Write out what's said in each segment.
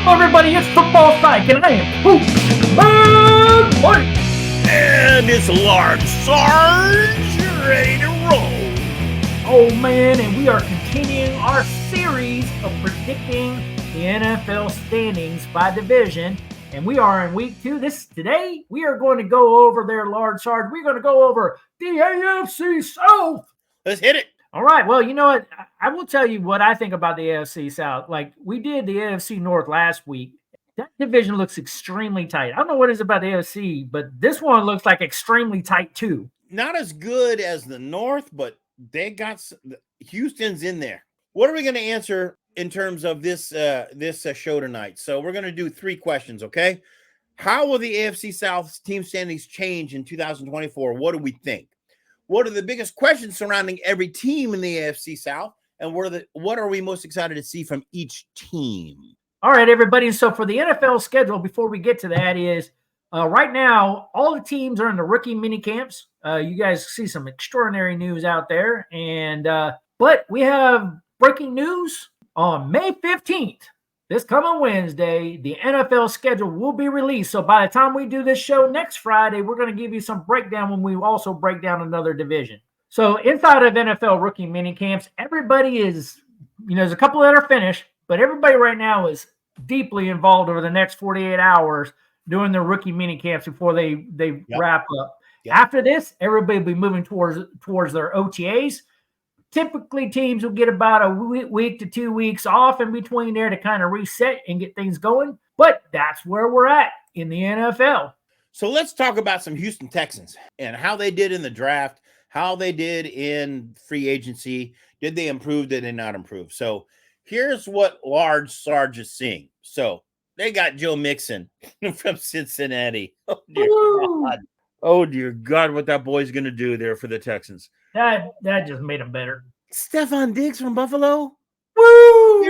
Hello, everybody. It's Football Psyche, and I am Football Psyche. And it's large Sarge, ready to roll. Oh, man, and we are continuing our series of predicting the NFL standings by division, and we are in week 2. Today, we are going to go over their large Sarge. We're going to go over the AFC South. Let's hit it. All right. Well, you know what? I will tell you what I think about the AFC South. Like, we did the AFC North last week. That division looks extremely tight. I don't know what it is about the AFC, but this one looks like extremely tight too. Not as good as the North, but they got Houston's in there. What are we going to answer in terms of this show tonight? So we're going to do 3 questions, okay? How will the AFC South team standings change in 2024? What do we think? What are the biggest questions surrounding every team in the AFC South? And what are we most excited to see from each team? All right, everybody. So for the NFL schedule, before we get to that, is right now, all the teams are in the rookie mini camps. You guys see some extraordinary news out there. But we have breaking news on May 15th. This coming Wednesday, the NFL schedule will be released. So by the time we do this show next Friday, we're going to give you some breakdown when we also break down another division. So inside of NFL rookie mini camps, everybody is, there's a couple that are finished, but everybody right now is deeply involved over the next 48 hours doing their rookie mini camps before they wrap up. Yep. After this, everybody will be moving towards their OTAs. Typically, teams will get about a week to 2 weeks off in between there to kind of reset and get things going. But that's where we're at in the NFL. So let's talk about some Houston Texans and how they did in the draft, how they did in free agency. Did they improve? Did they not improve? So here's what large Sarge is seeing. So they got Joe Mixon from Cincinnati. Oh, dear God, what that boy's going to do there for the Texans. That just made him better. Stephon Diggs from Buffalo? Woo!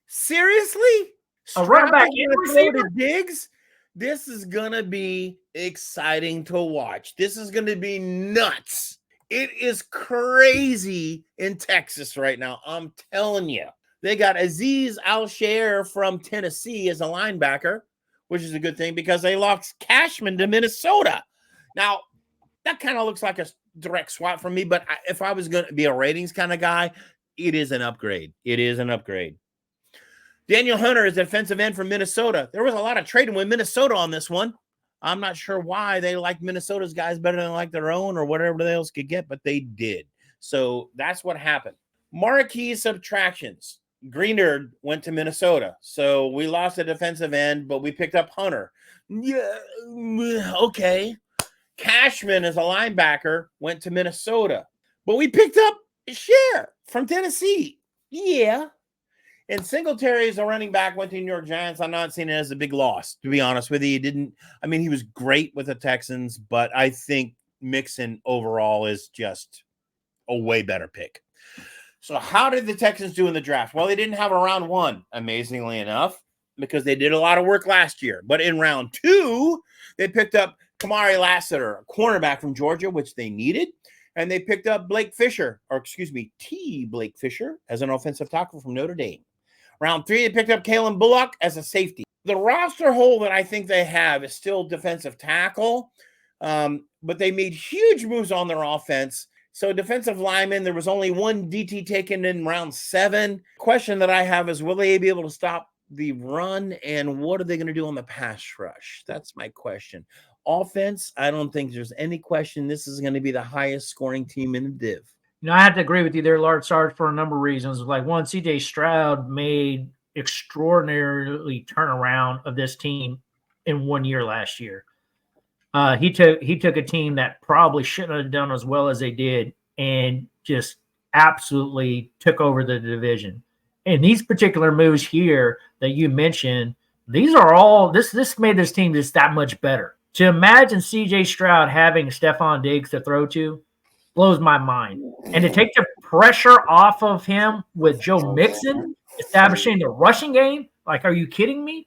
Seriously? A running back and receiver? Diggs? This is going to be exciting to watch. This is going to be nuts. It is crazy in Texas right now. I'm telling you. They got Azeez Al-Shaair from Tennessee as a linebacker, which is a good thing because they lost Cashman to Minnesota. Now, that kind of looks like a direct swap for me, but if I was going to be a ratings kind of guy, it is an upgrade. It is an upgrade. Daniel Hunter is a defensive end from Minnesota. There was a lot of trading with Minnesota on this one. I'm not sure why they like Minnesota's guys better than like their own or whatever they else could get, but they did. So that's what happened. Marquee subtractions. Greenard went to Minnesota. So we lost a defensive end, but we picked up Hunter. Yeah, okay. Cashman as a linebacker went to Minnesota, but we picked up Share from Tennessee. Yeah. And Singletary as a running back went to New York Giants. I'm not seeing it as a big loss, to be honest with you. He was great with the Texans, but I think Mixon overall is just a way better pick. So how did the Texans do in the draft? Well, they didn't have a round 1, amazingly enough, because they did a lot of work last year. But in round 2, they picked up Kamari Lassiter, a cornerback from Georgia, which they needed. And they picked up Blake Fisher, Blake Fisher, as an offensive tackle from Notre Dame. Round 3, they picked up Kalen Bullock as a safety. The roster hole that I think they have is still defensive tackle, but they made huge moves on their offense. So defensive lineman, there was only one DT taken in round 7. Question that I have is, will they be able to stop the run, and what are they going to do on the pass rush? That's my question. Offense, I don't think there's any question this is going to be the highest scoring team in the div. I have to agree with you there, Large Sarge, for a number of reasons. Like, one, CJ Stroud made extraordinarily turnaround of this team in 1 year last year. He took a team that probably shouldn't have done as well as they did and just absolutely took over the division. And these particular moves here that you mentioned, these are all this made this team just that much better. To imagine CJ Stroud having Stephon Diggs to throw to blows my mind. And to take the pressure off of him with Joe Mixon establishing the rushing game, like, are you kidding me?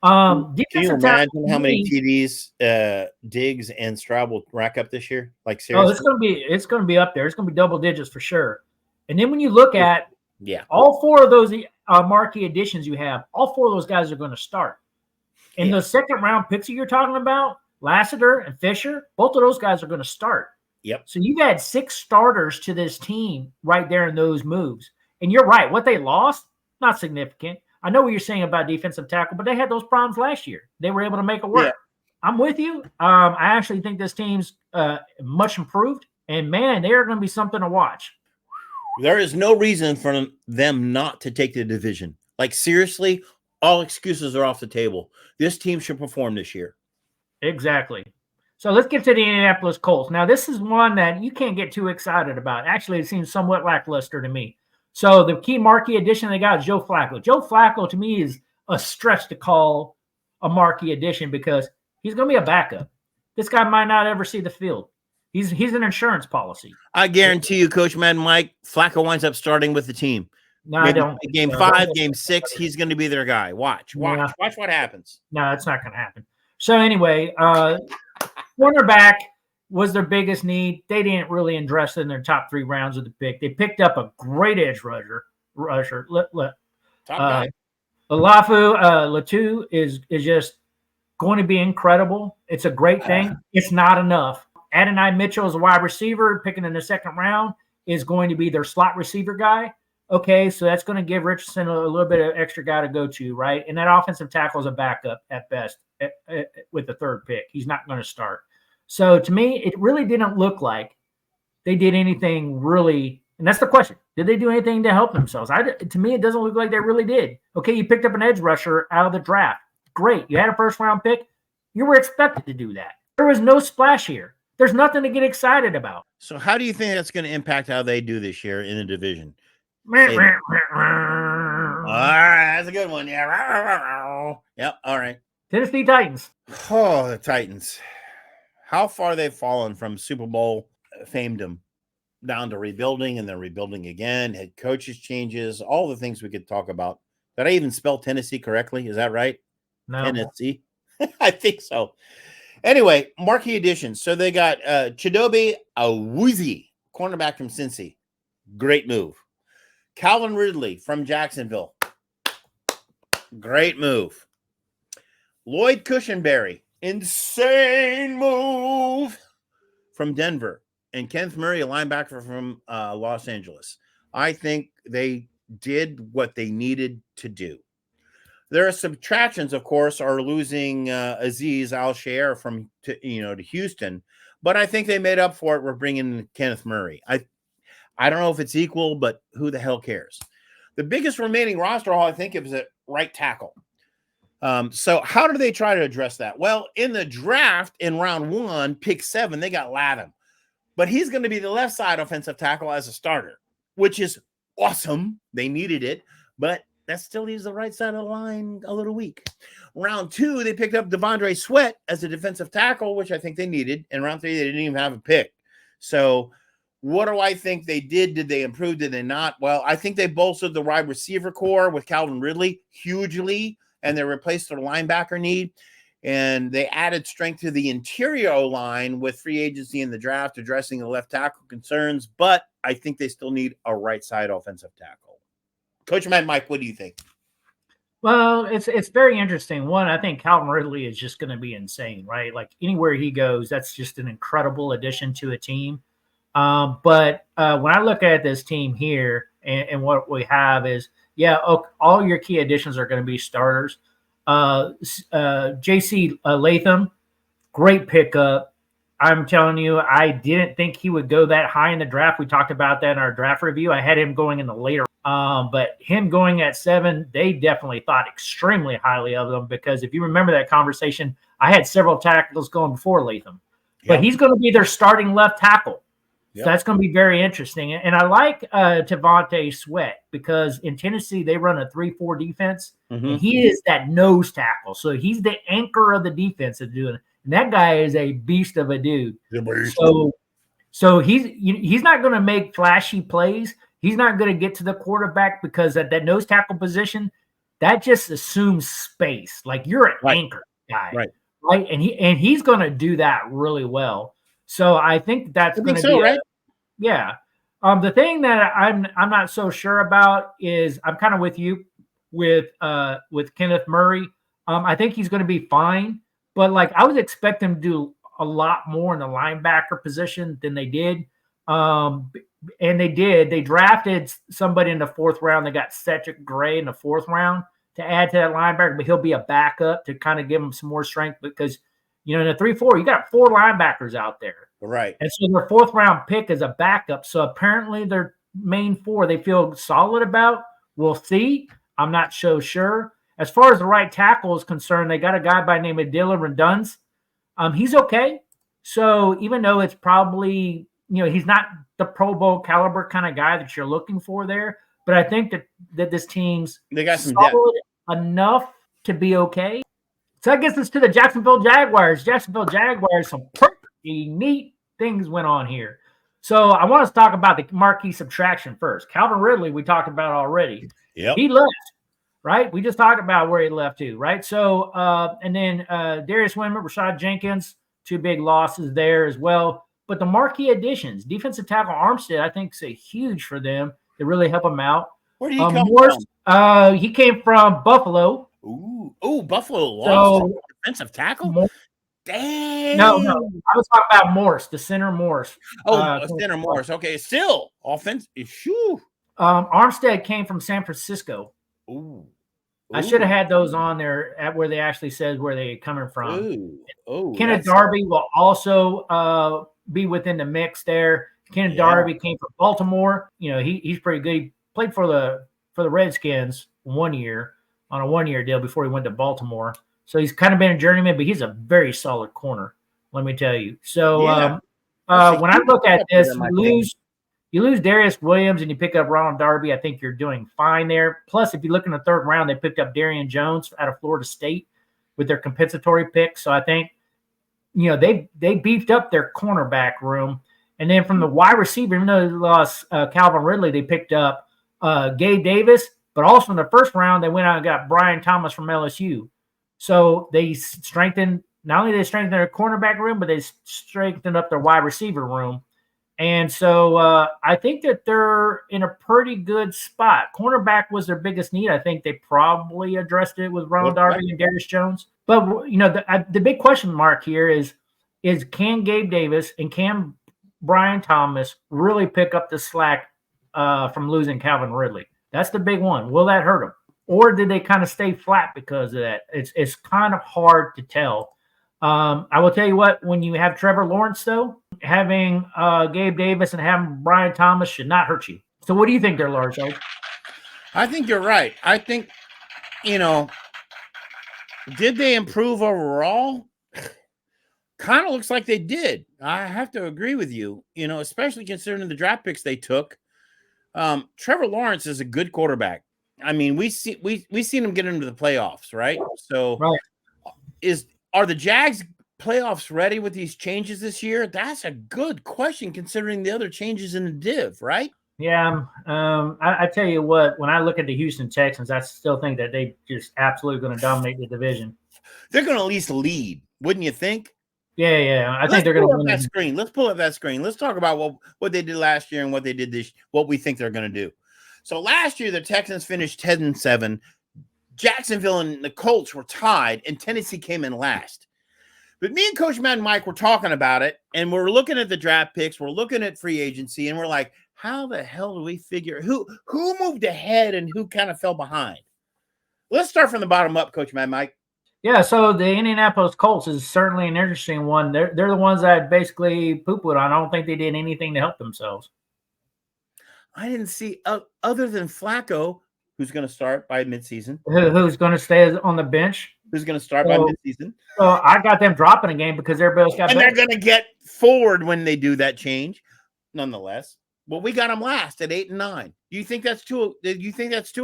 Can you imagine how many TDs Diggs and Stroud will rack up this year? Like, seriously? It's gonna be up there. It's gonna be double digits for sure. And then when you look at Yeah, all 4 of those marquee additions you have, all 4 of those guys are going to start. And the second round picks that you're talking about, Lassiter and Fisher, both of those guys are going to start. Yep. So you've had 6 starters to this team right there in those moves. And you're right. What they lost, not significant. I know what you're saying about defensive tackle, but they had those problems last year. They were able to make it work. Yeah. I'm with you. I actually think this team's much improved. And, man, they are going to be something to watch. There is no reason for them not to take the division. Like, seriously, all excuses are off the table. This team should perform this year. Exactly. So let's get to the Indianapolis Colts. Now, this is one that you can't get too excited about. Actually, it seems somewhat lackluster to me. So the key marquee addition they got is Joe Flacco. Joe Flacco, to me, is a stretch to call a marquee addition because he's going to be a backup. This guy might not ever see the field. He's an insurance policy. I guarantee you, Coach Mad Mike, Flacco winds up starting with the team. No, maybe I don't. Game 5, game 6, he's going to be their guy. Watch what happens. No, it's not going to happen. So anyway, cornerback was their biggest need. They didn't really address it in their top 3 rounds of the pick. They picked up a great edge rusher. Top guy. Latu is just going to be incredible. It's a great thing. It's not enough. Adonai Mitchell is a wide receiver picking in the 2nd round is going to be their slot receiver guy. Okay, so that's going to give Richardson a little bit of extra guy to go to, right? And that offensive tackle is a backup at best with the 3rd pick. He's not going to start. So to me, it really didn't look like they did anything really. And that's the question. Did they do anything to help themselves? To me, it doesn't look like they really did. Okay, you picked up an edge rusher out of the draft. Great. You had a 1st-round pick. You were expected to do that. There was no splash here. There's nothing to get excited about. So how do you think that's going to impact how they do this year in the division? All right, that's a good one. Yeah. Yep. All right. Tennessee Titans. Oh, the Titans. How far they've fallen from Super Bowl famedom down to rebuilding and then rebuilding again, head coaches changes, all the things we could talk about. Did I even spell Tennessee correctly? Is that right? No. Tennessee? I think so. Anyway, marquee additions. So they got Chidobe Awuzie, cornerback from Cincy. Great move. Calvin Ridley from Jacksonville. Great move. Lloyd Cushenberry. Insane move from Denver. And Kenneth Murray, a linebacker from Los Angeles. I think they did what they needed to do. Their subtractions, of course, are losing Azeez Al-Shaair to Houston, but I think they made up for it with bringing Kenneth Murray. I don't know if it's equal, but who the hell cares? The biggest remaining roster haul, I think, is at right tackle. So how do they try to address that? Well, in the draft in round 1, pick 7, they got Latham, but he's going to be the left side offensive tackle as a starter, which is awesome. They needed it, but that still leaves the right side of the line a little weak. Round 2, they picked up Devondre Sweat as a defensive tackle, which I think they needed. In round 3, they didn't even have a pick. So what do I think they did? Did they improve? Did they not? Well, I think they bolstered the wide receiver core with Calvin Ridley hugely, and they replaced their linebacker need. And they added strength to the interior line with free agency in the draft, addressing the left tackle concerns. But I think they still need a right side offensive tackle. Coach Mad Mike, what do you think? Well, it's very interesting. One, I think Calvin Ridley is just going to be insane, right? Like anywhere he goes, that's just an incredible addition to a team. But when I look at this team here and what we have is, all your key additions are going to be starters. J.C. Latham, great pickup. I'm telling you, I didn't think he would go that high in the draft. We talked about that in our draft review. I had him going in the later. But him going at 7, they definitely thought extremely highly of him because if you remember that conversation, I had several tackles going before Latham. But he's going to be their starting left tackle. So that's going to be very interesting. And I like Devontae Sweat because in Tennessee, they run a 3-4 defense. Mm-hmm. And he is that nose tackle. So he's the anchor of the defense that's doing it. And that guy is a beast of a dude. So he's not going to make flashy plays. He's not going to get to the quarterback because at that nose tackle position, that just assumes space. Like you're an anchor guy. Right. And he's going to do that really well. So I think that's going to be right. The thing that I'm not so sure about is I'm kind of with you. with Kenneth Murray. I think he's going to be fine, but like I was expecting him to do a lot more in the linebacker position than they did. And they did. They drafted somebody in the 4th round. They got Cedric Gray in the 4th round to add to that linebacker, but he'll be a backup to kind of give him some more strength because, in the 3-4, you got 4 linebackers out there. Right. And so their 4th round pick is a backup. So apparently their main 4 they feel solid about. We'll see. I'm not so sure. As far as the right tackle is concerned, they got a guy by the name of Dylan Redunz. He's okay. So even though it's probably, he's not the Pro Bowl caliber kind of guy that you're looking for there, but I think that this team's they got some solid enough to be okay. So that gets us to the Jacksonville Jaguars. Some pretty neat things went on here. So I want to talk about the marquee subtraction first. Calvin Ridley, we talked about already. Yep. He left, right? We just talked about where he left to, right? So, and then Darius Wimmer, Rashad Jenkins, 2 big losses there as well. But the marquee additions, defensive tackle Armstead, I think is huge for them to really help them out. Where did he come from? He came from Buffalo. Ooh, Buffalo lost defensive tackle? Dang. No. I was talking about Morse, the center Morse. Center Morse. Okay, still offense. Shoo. Armstead came from San Francisco. Ooh. I should have had those on there at where they actually says where they're coming from. Kenneth Darby will also be within the mix there. Kenneth Darby came from Baltimore. He's pretty good. He played for the Redskins 1 year on a 1-year deal before he went to Baltimore. So he's kind of been a journeyman, but he's a very solid corner, let me tell you. So when I look at this, you lose Darius Williams and you pick up Ronald Darby, I think you're doing fine there. Plus, if you look in the 3rd round, they picked up Darian Jones out of Florida State with their compensatory pick. So I think, they beefed up their cornerback room. And then from the wide receiver, even though they lost Calvin Ridley, they picked up Gabe Davis. But also in the 1st round, they went out and got Brian Thomas from LSU. So they strengthened – not only did they strengthen their cornerback room, but they strengthened up their wide receiver room. And so I think that they're in a pretty good spot. Cornerback was their biggest need. I think they probably addressed it with Ronald Darby and Darius Jones. But, the big question mark here is can Gabe Davis and can Brian Thomas really pick up the slack from losing Calvin Ridley? That's the big one. Will that hurt them? Or did they kind of stay flat because of that? It's kind of hard to tell. I will tell you what, when you have Trevor Lawrence, though, having Gabe Davis and having Brian Thomas should not hurt you. So what do you think there, Lars? I think you're right. I think, did they improve overall? Kind of looks like they did. I have to agree with you, especially considering the draft picks they took. Trevor Lawrence is a good quarterback. I mean, we seen him get into the playoffs, right? So are the Jags playoffs ready with these changes this year? That's a good question considering the other changes in the div, right? Yeah. I tell you what, when I look at the Houston Texans, I still think that they just absolutely going to dominate the division. They're going to at least lead, wouldn't you think? Yeah. I think they're going to win that screen. Let's pull up that screen. Let's talk about what they did last year and what they did what we think they're going to do. So last year, the Texans finished 10-7. Jacksonville and the Colts were tied, and Tennessee came in last. But me and Coach Matt and Mike were talking about it, and we're looking at the draft picks. We're looking at free agency, and we're like, how the hell do we figure who moved ahead and who kind of fell behind? Let's start from the bottom up, Coach Matt and Mike. Yeah, so the Indianapolis Colts is certainly an interesting one. They're the ones that I basically poo-pooed on. I don't think they did anything to help themselves. I didn't see other than Flacco, who's going to start by midseason. Who's going to stay on the bench? Who's going to start by midseason? So I got them dropping a game because everybody else got. And they're going to get forward when they do that change. Nonetheless, well, we got them last at 8-9. Do you think that's too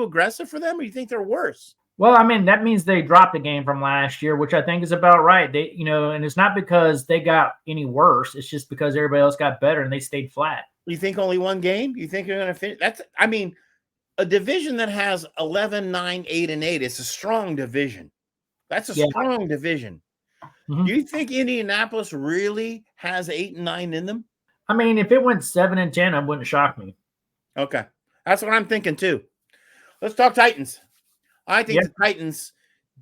aggressive for them, or do you think they're worse? Well, I mean, that means they dropped the game from last year, which I think is about right. They, and it's not because they got any worse. It's just because everybody else got better and they stayed flat. You think only one game? You think you're going to finish? A division that has 11, 9, 8, and 8 is a strong division. That's a strong division. Mm-hmm. Do you think Indianapolis really has 8 and 9 in them? I mean, if it went 7 and 10, it wouldn't shock me. Okay. That's what I'm thinking too. Let's talk Titans. I think the Titans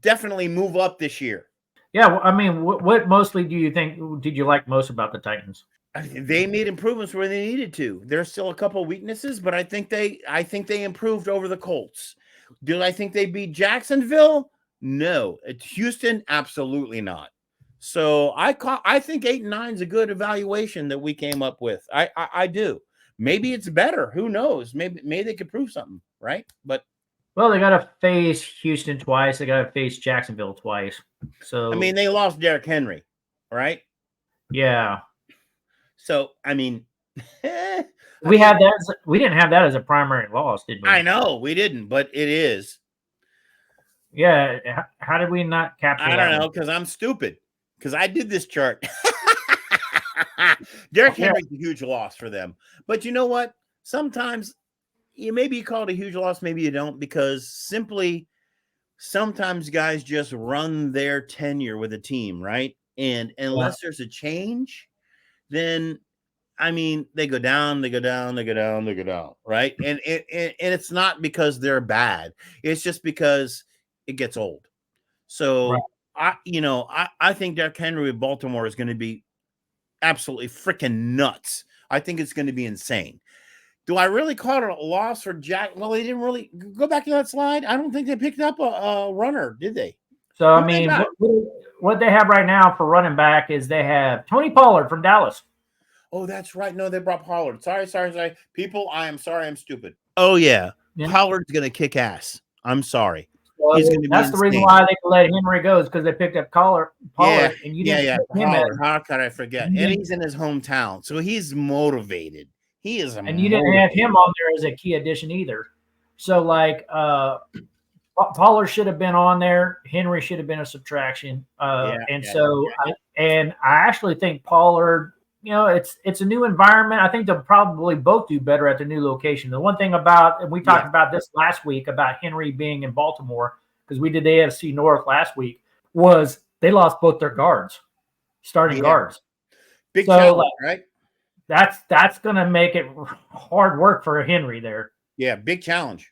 definitely move up this year. Yeah, well, I mean, what mostly do you think did you like most about the Titans? They made improvements where they needed to. There's still a couple of weaknesses, but I think they improved over the Colts. Do I think they beat Jacksonville? No. Houston, absolutely not. So I think 8-9 is a good evaluation that we came up with. I do. Maybe it's better. Who knows? Maybe they could prove something, right? But well, they got to face Houston twice. They got to face Jacksonville twice. So I mean, they lost Derrick Henry, right? Yeah. So I mean, we didn't have that as a primary loss, did we? I know we didn't, but it is. Yeah. How did we not capture? I don't know, because I'm stupid. Because I did this chart. Derrick Henry's a huge loss for them. But you know what? Sometimes maybe you call it a huge loss, maybe you don't, because simply sometimes guys just run their tenure with a team, right? And unless there's a change, then I mean they go down, right? And it's not because they're bad. It's just because it gets old. So I think Derrick Henry with Baltimore is going to be absolutely freaking nuts. I think it's going to be insane. Do I really call it a loss for Jack? Well, they didn't really go back to that slide. I don't think they picked up a runner, did they? So, I mean, what they have right now for running back is they have Tony Pollard from Dallas. Oh, that's right. No, they brought Pollard. Sorry. People, I am sorry. I'm stupid. Oh, yeah. Pollard's going to kick ass. I'm sorry. Well, that's the reason why they let Henry go, is because they picked up Pollard, and you didn't pick him. Pollard. How could I forget? And he's in his hometown, so he's motivated. He is, and you didn't have him on there as a key addition either. So, like, Pollard should have been on there. Henry should have been a subtraction. I actually think Pollard, it's a new environment. I think they'll probably both do better at the new location. The one thing about, and we talked about this last week about Henry being in Baltimore, because we did the AFC North last week, was they lost both their starting guards. Big challenge, right? That's going to make it hard work for Henry there. Yeah, big challenge.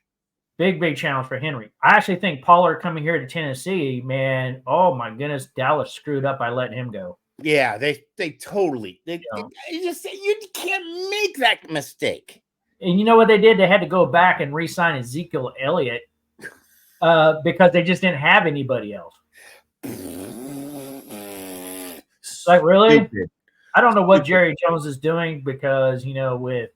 Big challenge for Henry. I actually think Pollard coming here to Tennessee, man, oh my goodness, Dallas screwed up by letting him go. Yeah, they totally. You can't make that mistake. And you know what they did? They had to go back and re-sign Ezekiel Elliott because they just didn't have anybody else. Like, really? Stupid. I don't know what Jerry Jones is doing because, with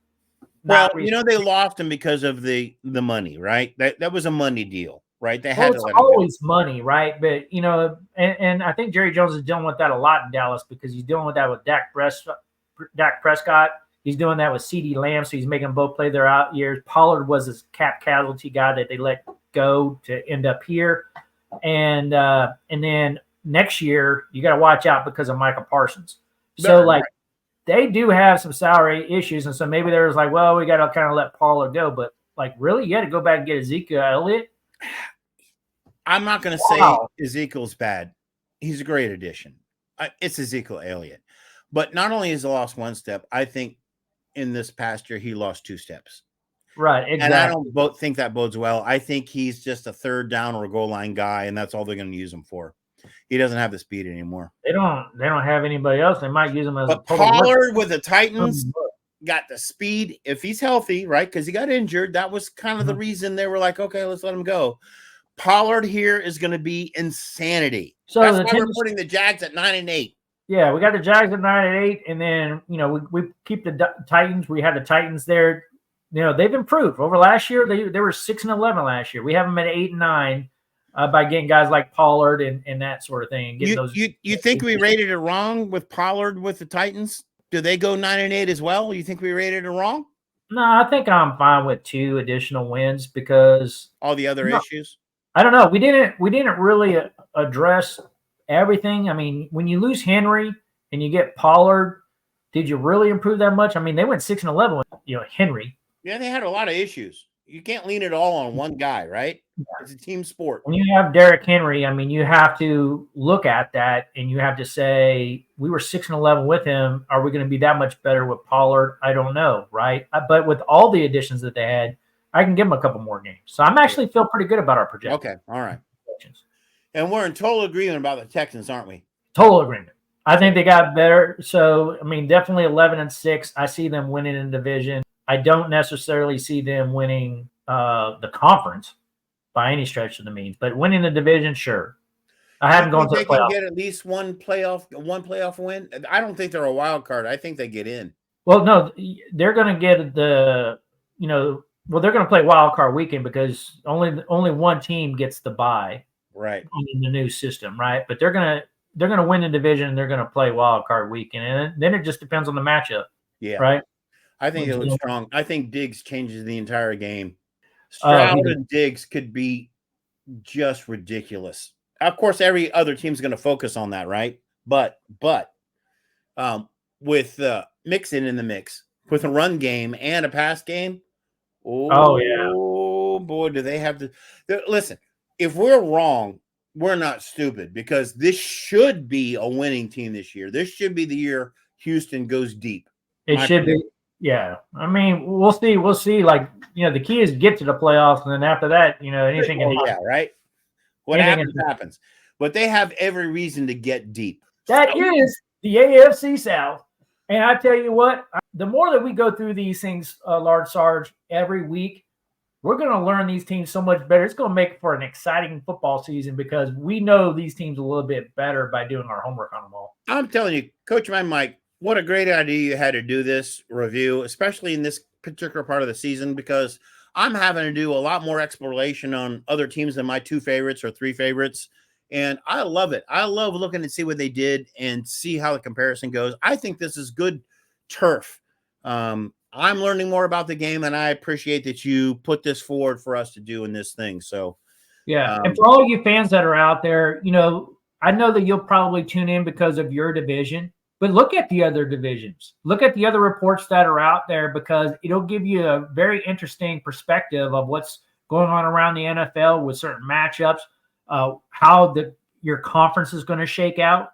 they lost him because of the money, right? That was a money deal, right? They had to let him always go. Money, right? But and I think Jerry Jones is dealing with that a lot in Dallas because he's dealing with that with Dak Prescott. He's doing that with CeeDee Lamb, so he's making them both play their out years. Pollard was his cap casualty guy that they let go to end up here, and then next year you got to watch out because of Micah Parsons. So they do have some salary issues, and so maybe there's like, well, we got to kind of let Pollard go, but like, really, you got to go back and get Ezekiel Elliott. I'm not going to say Ezekiel's bad. He's a great addition. It's Ezekiel Elliott, but not only has he lost one step, I think in this past year he lost 2 steps. Right, exactly. And I don't think that bodes well. I think he's just a third down or a goal line guy, and that's all they're going to use him for. He doesn't have the speed anymore. They don't have anybody else. They might use him as a Pollard with the Titans got the speed if he's healthy, right? Because he got injured. That was kind of the reason they were like, okay, let's let him go. Pollard here is going to be insanity. So that's why we're putting the Jags at 9-8. Yeah, we got the Jags at 9-8, and then we keep the Titans. We have the Titans there. They've improved over last year. They were 6-11 last year. We have them at 8-9. By getting guys like Pollard and that sort of thing. You think we rated it wrong with Pollard with the Titans? Do they go 9-8 as well? You think we rated it wrong? No, I think I'm fine with 2 additional wins because all the other issues. I don't know. We didn't really address everything. I mean, when you lose Henry and you get Pollard, did you really improve that much? I mean, they went 6-11 with Henry. Yeah, they had a lot of issues. You can't lean it all on one guy, right? It's a team sport. When you have Derrick Henry, I mean, you have to look at that and you have to say, we were 6-11 with him. Are we going to be that much better with Pollard? I don't know, right? But with all the additions that they had, I can give them a couple more games. So I'm actually feel pretty good about our projections. Okay, all right. And we're in total agreement about the Texans, aren't we? Total agreement. I think they got better. So, I mean, definitely 11-6. I see them winning in division. I don't necessarily see them winning the conference by any stretch of the means, but winning the division, sure. I haven't gone to the playoffs. They can get at least one playoff win. I don't think they're a wild card. I think they get in. Well, no, they're going to get they're going to play wild card weekend because only one team gets the bye, right, in the new system, right? But they're going to win the division and they're going to play wild card weekend, and then it just depends on the matchup. Yeah, right. I think it looks strong. I think Diggs changes the entire game. Stroud and Diggs could be just ridiculous. Of course, every other team's going to focus on that, right? But with Mixon in the mix, with a run game and a pass game, oh boy, do they have to listen. If we're wrong, we're not stupid, because this should be a winning team this year. This should be the year Houston goes deep. It should be. Yeah. I mean, we'll see. We'll see. Like, the key is get to the playoffs, and then after that, anything can happen. Yeah, right. What happens. But they have every reason to get deep. That is the AFC South. And I tell you what, the more that we go through these things, Large Sarge, every week, we're going to learn these teams so much better. It's going to make for an exciting football season because we know these teams a little bit better by doing our homework on them all. I'm telling you, Coach Mike, what a great idea you had to do this review, especially in this particular part of the season, because I'm having to do a lot more exploration on other teams than my 2 favorites or 3 favorites. And I love it. I love looking to see what they did and see how the comparison goes. I think this is good turf. I'm learning more about the game, and I appreciate that you put this forward for us to do in this thing. So, yeah. And for all you fans that are out there, I know that you'll probably tune in because of your division, but look at the other divisions. Look at the other reports that are out there, because it'll give you a very interesting perspective of what's going on around the NFL with certain matchups. How your conference is going to shake out.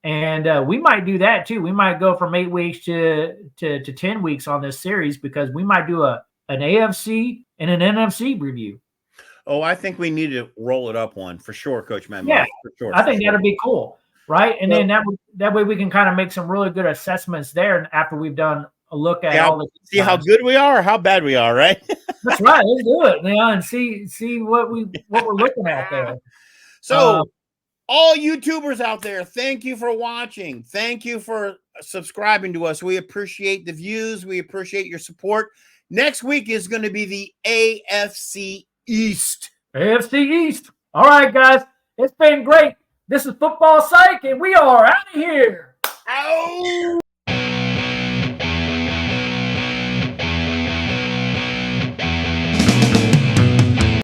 And we might do that too. We might go from 8 weeks to 10 weeks on this series, because we might do an AFC and an NFC review. Oh, I think we need to roll it up one for sure, Coach Matt. Yeah, for sure. I think that'd be cool, right? And then that way we can kind of make some really good assessments there after we've done a look at all the see how good we are or how bad we are, right? That's right. Let's do it, and see what we're looking at there. So, all YouTubers out there, thank you for watching. Thank you for subscribing to us. We appreciate the views. We appreciate your support. Next week is going to be the AFC East. AFC East. All right, guys. It's been great. This is Football Psyche, and we are out of here.